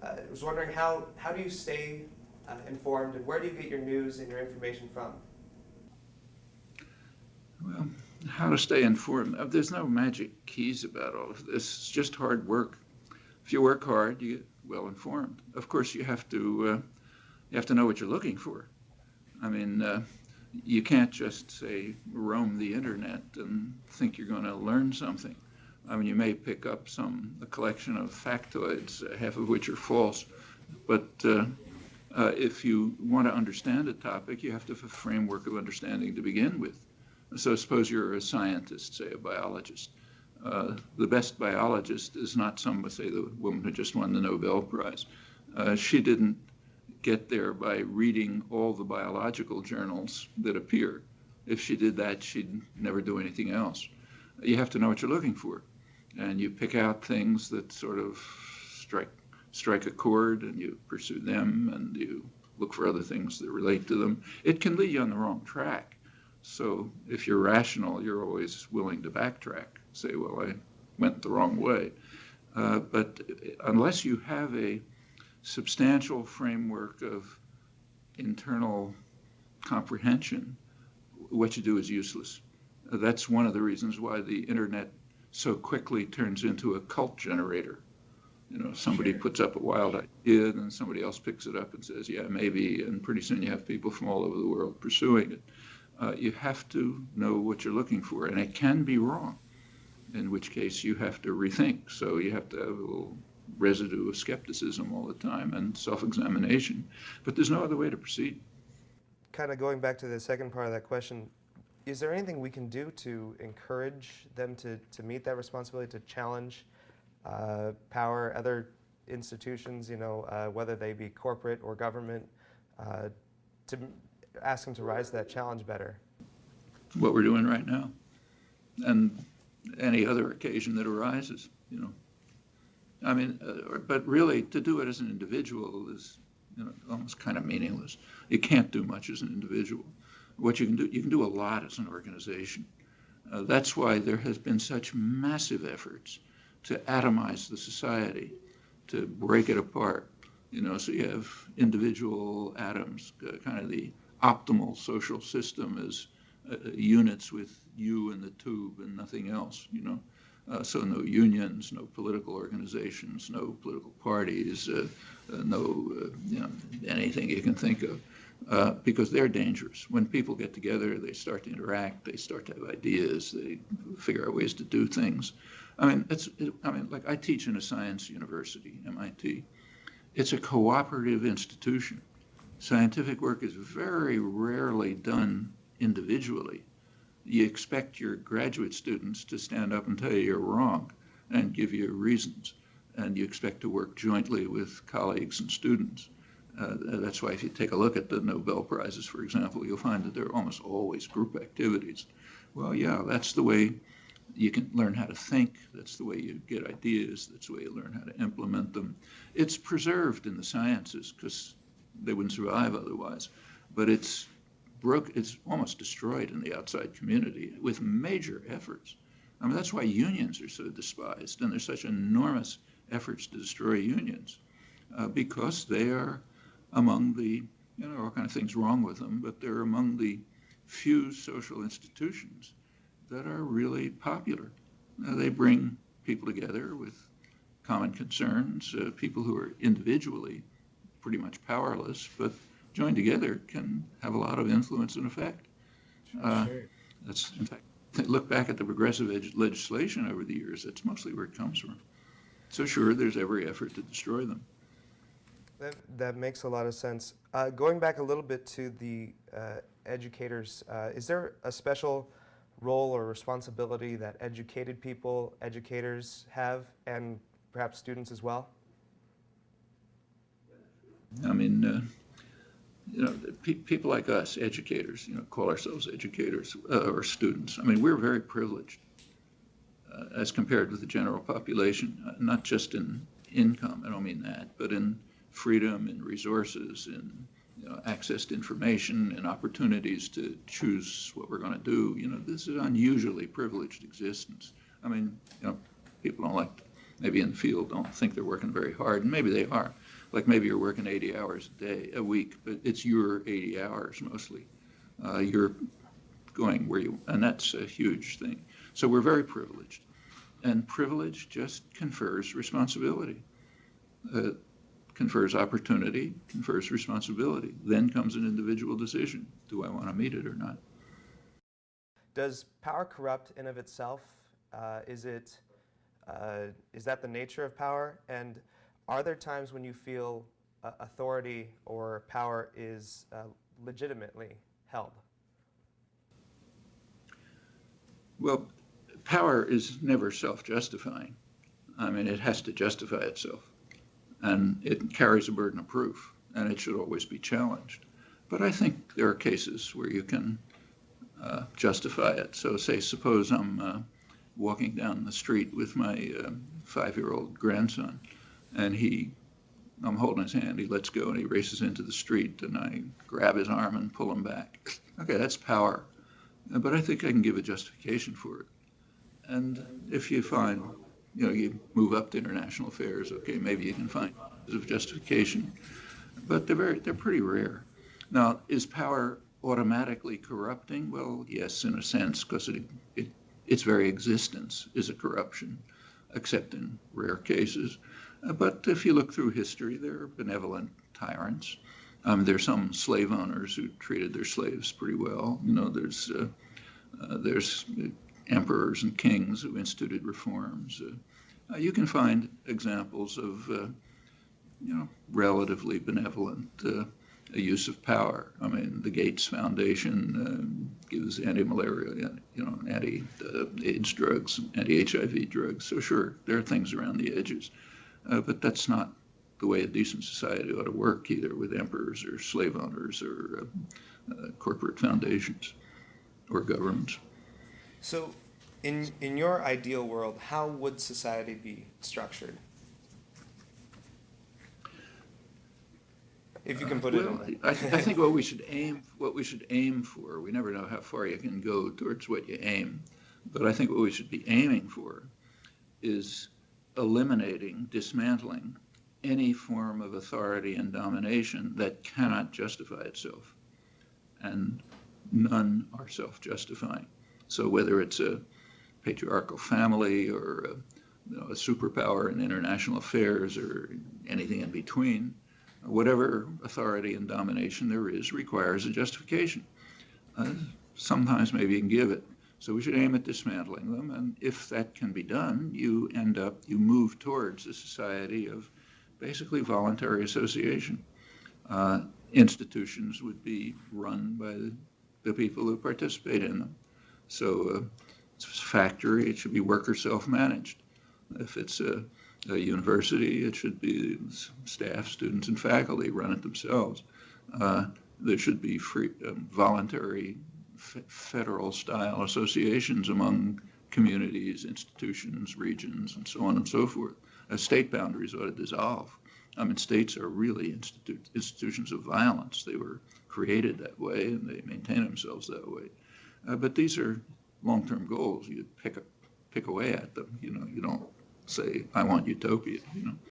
I was wondering how do you stay informed, and where do you get your news and your information from? Well, how to stay informed? There's no magic keys about all of this. It's just hard work. If you work hard, you get well informed. Of course, you have to know what you're looking for. I mean, you can't just say roam the internet and think you're going to learn something. I mean, you may pick up a collection of factoids, half of which are false, but if you want to understand a topic, you have to have a framework of understanding to begin with. So suppose you're a scientist, say a biologist. The best biologist is not say the woman who just won the Nobel Prize. She didn't get there by reading all the biological journals that appear. If she did that, she'd never do anything else. You have to know what you're looking for, and you pick out things that sort of strike a chord, and you pursue them, and you look for other things that relate to them. It can lead you on the wrong track. So if you're rational, you're always willing to backtrack, say, well, I went the wrong way. But unless you have a substantial framework of internal comprehension, what you do is useless. That's one of the reasons why the internet so quickly turns into a cult generator. You know, somebody puts up a wild idea, and somebody else picks it up and says, yeah, maybe, and pretty soon you have people from all over the world pursuing it. You have to know what you're looking for, and it can be wrong, in which case you have to rethink. So you have to have a little residue of skepticism all the time and self-examination, but there's no other way to proceed. Kind of going back to the second part of that question, is there anything we can do to encourage them to meet that responsibility, to challenge power, other institutions, whether they be corporate or government, to ask them to rise to that challenge better? What we're doing right now, and any other occasion that arises, I mean, but really to do it as an individual is almost kind of meaningless. You can't do much as an individual. What you can do a lot as an organization. That's why there has been such massive efforts to atomize the society, to break it apart. So you have individual atoms, kind of the optimal social system is units with you in the tube and nothing else, So no unions, no political organizations, no political parties, no anything you can think of, because they're dangerous. When people get together, they start to interact, they start to have ideas, they figure out ways to do things. I mean, like I teach in a science university, MIT. It's a cooperative institution. Scientific work is very rarely done individually. You expect your graduate students to stand up and tell you you're wrong and give you reasons. And you expect to work jointly with colleagues and students. That's why if you take a look at the Nobel Prizes, for example, you'll find that they're almost always group activities. Well, yeah, that's the way you can learn how to think. That's the way you get ideas. That's the way you learn how to implement them. It's preserved in the sciences because they wouldn't survive otherwise. But it's almost destroyed in the outside community with major efforts. I mean, that's why unions are so despised, and there's such enormous efforts to destroy unions, because they are among the, all kind of things wrong with them, but they're among the few social institutions that are really popular. They bring people together with common concerns, people who are individually pretty much powerless, but joined together can have a lot of influence and effect. Sure. That's, in fact, look back at the progressive legislation over the years, that's mostly where it comes from. So sure, there's every effort to destroy them. That makes a lot of sense. Going back a little bit to the educators, is there a special role or responsibility that educated people, educators have, and perhaps students as well? I mean, people like us, educators, call ourselves educators or students. I mean, we're very privileged as compared with the general population, not just in income, I don't mean that, but in freedom, in resources, in access to information and opportunities to choose what we're going to do. This is an unusually privileged existence. I mean, people don't maybe in the field don't think they're working very hard, and maybe they are, like maybe you're working 80 hours a week, but it's your 80 hours mostly. You're going where you, and that's a huge thing. So we're very privileged. And privilege just confers responsibility, confers opportunity, confers responsibility. Then comes an individual decision. Do I want to meet it or not? Does power corrupt in of itself? Is that the nature of power? And are there times when you feel authority or power is legitimately held? Well, power is never self-justifying. I mean, it has to justify itself, and it carries a burden of proof, and it should always be challenged. But I think there are cases where you can justify it. So suppose I'm walking down the street with my 5-year-old grandson, and I'm holding his hand, he lets go and he races into the street, and I grab his arm and pull him back. Okay, that's power. But I think I can give a justification for it. And if you find, you move up to international affairs, okay, maybe you can find a justification. But they're pretty rare. Now, is power automatically corrupting? Well, yes, in a sense, because its very existence is a corruption, except in rare cases. But if you look through history, there are benevolent tyrants. There's some slave owners who treated their slaves pretty well. There's emperors and kings who instituted reforms. You can find examples of relatively benevolent use of power. I mean, the Gates Foundation gives anti-malaria, anti-AIDS drugs, anti-HIV drugs. So sure, there are things around the edges, but that's not the way a decent society ought to work, either with emperors or slave owners or corporate foundations or governments. So, in your ideal world, how would society be structured? If you can put it in. I think what we should aim for, we never know how far you can go towards what you aim, but I think what we should be aiming for is eliminating, dismantling any form of authority and domination that cannot justify itself. And none are self-justifying. So whether it's a patriarchal family or a superpower in international affairs or anything in between, whatever authority and domination there is requires a justification. Sometimes maybe you can give it. So we should aim at dismantling them, and if that can be done, you move towards a society of basically voluntary association. Institutions would be run by the people who participate in them. So it's a factory, it should be worker self-managed. If it's a university, it should be staff, students, and faculty run it themselves. There should be free, voluntary federal-style associations among communities, institutions, regions, and so on and so forth. State boundaries ought to dissolve. I mean, states are really institutions of violence. They were created that way, and they maintain themselves that way. But these are long-term goals. You pick away at them. You don't say, I want utopia.